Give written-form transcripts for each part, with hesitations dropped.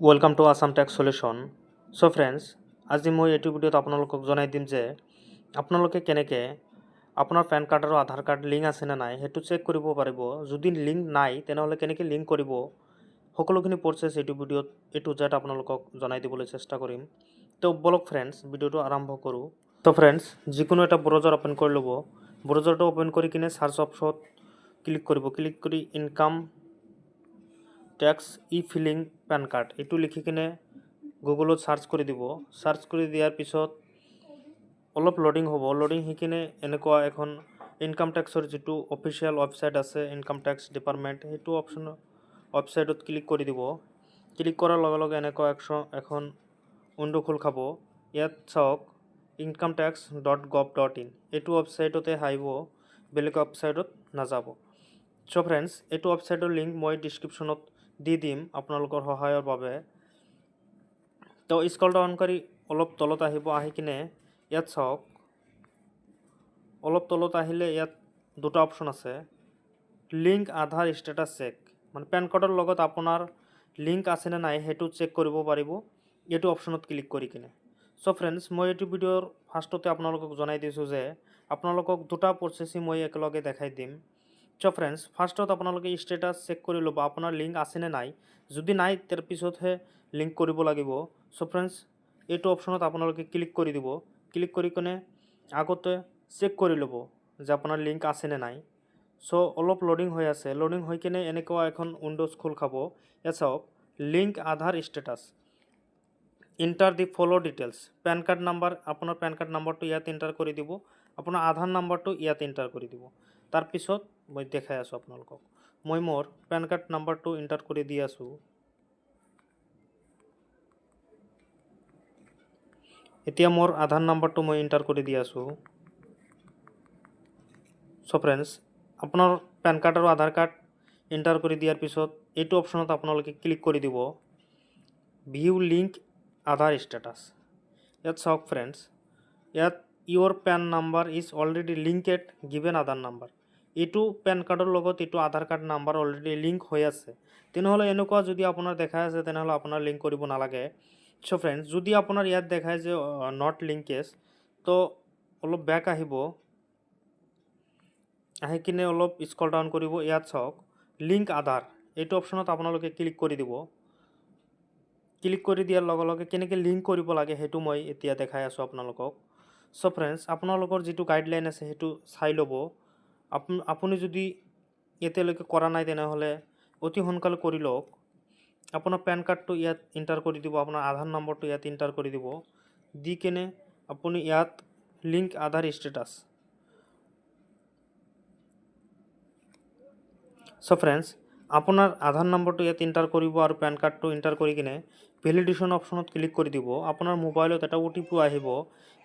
Welcome to Assam Tax Solution. So friends, আজি মই এইটো ভিডিঅ'ত আপোনালোকক জনাই দিম যে আপোনালোকে কেনেকৈ আপোনাৰ পেন কাৰ্ড আৰু আধাৰ কাৰ্ড লিংক আছে নে নাই সেইটো চেক কৰিব পাৰিব। যদি লিংক নাই তেনেহ'লে কেনেকৈ লিংক কৰিব সকলোখিনি প্ৰচেছ এইটো ভিডিঅ'ত A to Z আপোনালোকক জনাই দিবলৈ চেষ্টা কৰিম। তো বলক ফ্ৰেণ্ডছ ভিডিঅ'টো আৰম্ভ কৰোঁ। তো ফ্ৰেণ্ডছ যিকোনো এটা ব্ৰাউজাৰ ওপেন কৰি ল'ব। ব্ৰাউজাৰটো ওপেন কৰি কিনে সাৰ্চ অপশ্যনত ক্লিক কৰিব। ক্লিক কৰি ইনকাম ট্যাক্স ই-ফিলিং পেন কাৰ্ড এইটো লিখি কিনে গুগলত সাৰ্চ কৰি দিব। সাৰ্চ কৰি দিয়াৰ পিছত অলপ লোডিং হ'ব। লোডিং হৈ কিনে এনেকুৱা এখন ইনকাম ট্যাক্সৰ যিটো অফিচিয়েল ৱেবছাইট আছে ইনকাম ট্যাক্স ডিপাৰ্টমেণ্ট সেইটো ৱেবছাইটত ক্লিক কৰি দিব। ক্লিক কৰাৰ লগে লগে এনেকুৱা এখন উইণ্ডো খোল খাব। ইয়াত চাওক incometax.gov.in এইটো ৱেবছাইটতে আহিব, বেলেগ ৱেবছাইটত নাযাব। চ' ফ্ৰেণ্ডছ এইটো ৱেবছাইটৰ লিংক মই ডিছক্ৰিপশ্যনত দি দিম আপোনালোকৰ সহায়ৰ বাবে। তো স্ক্ৰল ডাউন কৰি অলপ তলত আহিব। আহি কিনে ইয়াত চাওক, অলপ তলত আহিলে ইয়াত দুটা অপশ্যন আছে, লিংক আধাৰ ষ্টেটাছ চেক, মানে পেন কাৰ্ডৰ লগত আপোনাৰ লিংক আছেনে নাই সেইটো চেক কৰিব পাৰিব এইটো অপশ্যনত ক্লিক কৰি কিনে। চ' ফ্ৰেণ্ডছ মই এইটো ভিডিঅ'ৰ ফাৰ্ষ্টতে আপোনালোকক জনাই দিছোঁ যে আপোনালোকক দুটা প্ৰচেছেই মই একেলগে দেখাই দিম। চ' ফ্ৰেণ্ডছ ফাৰ্ষ্টত আপোনালোকে ষ্টেটাছ চেক কৰি ল'ব আপোনাৰ লিংক আছেনে নাই। যদি নাই তাৰ পিছতহে লিংক কৰিব লাগিব। চ' ফ্ৰেণ্ডছ এইটো অপশ্যনত আপোনালোকে ক্লিক কৰি দিব। ক্লিক কৰি কিনে আগতে চেক কৰি ল'ব যে আপোনাৰ লিংক আছেনে নাই। চ' অলপ লোডিং হৈ আছে। লোডিং হৈ কিনে এনেকুৱা এখন উইণ্ডোজ খোল খাব। ইয়াত চাওক লিংক আধাৰ ষ্টেটাছ, ইণ্টাৰ দি ফলো ডিটেইলছ। পেন কাৰ্ড নাম্বাৰ, আপোনাৰ পেন কাৰ্ড নাম্বাৰটো ইয়াত এণ্টাৰ কৰি দিব। আপোনাৰ আধাৰ নাম্বাৰটো ইয়াত এণ্টাৰ কৰি দিব। তাৰপিছত মই দেখাই আছোঁ আপোনালোকক। মই মোৰ পেন কাৰ্ড নাম্বাৰটো এণ্টাৰ কৰি দি আছোঁ। এতিয়া মোৰ আধাৰ নাম্বাৰটো মই এণ্টাৰ কৰি দি আছোঁ। চ' ফ্ৰেণ্ডছ আপোনাৰ পেন কাৰ্ড আৰু আধাৰ কাৰ্ড এণ্টাৰ কৰি দিয়াৰ পিছত এইটো অপশ্যনত আপোনালোকে ক্লিক কৰি দিব, ভিউ লিংক আধাৰ ষ্টেটাছ। ইয়াত চাওক ফ্ৰেণ্ডছ, ইয়াত your PAN number is already linked given Aadhaar number. এইটো পেন কাৰ্ডৰ লগত এইটো Aadhaar card number already link হৈ আছে। তেনেহ'লে এনেকুৱা যদি আপোনাৰ দেখাই আছে তেনেহ'লে আপোনাৰ লিংক কৰিব নালাগে। চ' ফ্ৰেণ্ডছ যদি আপোনাৰ ইয়াত দেখায় যে নট লিংকেজ, তো অলপ বেক আহিব। আহি কিনে অলপ স্ক্ৰল ডাউন কৰিব। ইয়াত চাওক লিংক আধাৰ এইটো অপশ্যনত আপোনালোকে ক্লিক কৰি দিব। ক্লিক কৰি দিয়াৰ লগে লগে কেনেকৈ লিংক কৰিব লাগে সেইটো মই এতিয়া দেখাই আছোঁ আপোনালোকক। চ' ফ্ৰেণ্ডছ আপোনালোকৰ যিটো গাইডলাইন আছে সেইটো চাই ল'ব। আপুনি যদি এতিয়ালৈকে কৰা নাই তেনেহ'লে অতি সোনকালে কৰি লওক। আপোনাৰ পেন কাৰ্ডটো ইয়াত এণ্টাৰ কৰি দিব, আপোনাৰ আধাৰ নম্বৰটো ইয়াত এণ্টাৰ কৰি দিব। দি কেনে আপুনি ইয়াত লিংক আধাৰ ষ্টেটাছ। চ' ফ্ৰেণ্ডছ আপোনাৰ আধাৰ নম্বৰটো ইয়াত এণ্টাৰ কৰিব আৰু পেন কাৰ্ডটো এণ্টাৰ কৰি কিনে ভেলিডেশ্যন অপশ্যনত ক্লিক কৰি দিব। আপোনাৰ মোবাইলত এটা OTP আহিব,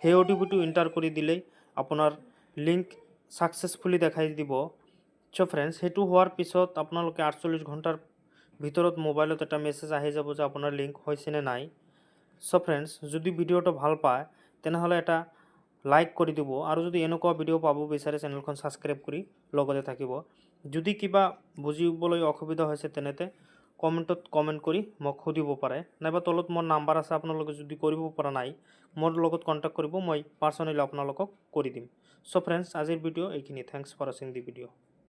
সেই OTPটো এণ্টাৰ কৰি দিলেই আপোনাৰ লিংক ছাকচেছফুলি দেখাই দিব। চ' ফ্ৰেণ্ডছ সেইটো হোৱাৰ পিছত আপোনালোকে 48 ঘণ্টাৰ ভিতৰত মোবাইলত এটা মেছেজ আহি যাব যে আপোনাৰ লিংক হৈছে নে নাই। চ' ফ্ৰেণ্ডছ যদি ভিডিঅ'টো ভাল পায় তেনেহ'লে এটা লাইক কৰি দিব, আৰু যদি এনেকুৱা ভিডিঅ' পাব বিচাৰে চেনেলখন ছাবস্ক্ৰাইব কৰি লগতে থাকিব। যদি কিবা বুজিবলৈ অসুবিধা হৈছে তেনেতে কমেণ্টত কমেণ্ট কৰি মোক সুধিব পাৰে, নাইবা তলত মোৰ নাম্বাৰ আছে, আপোনালোকে যদি কৰিব পৰা নাই মোৰ লগত কণ্টেক্ট কৰিব, মই পাৰ্চনেলি আপোনালোকক কৰি দিম। চ' ফ্ৰেণ্ডছ আজিৰ ভিডিঅ' এইখিনি। থেংকছ ফৰ ৱাচিং দি ভিডিঅ'।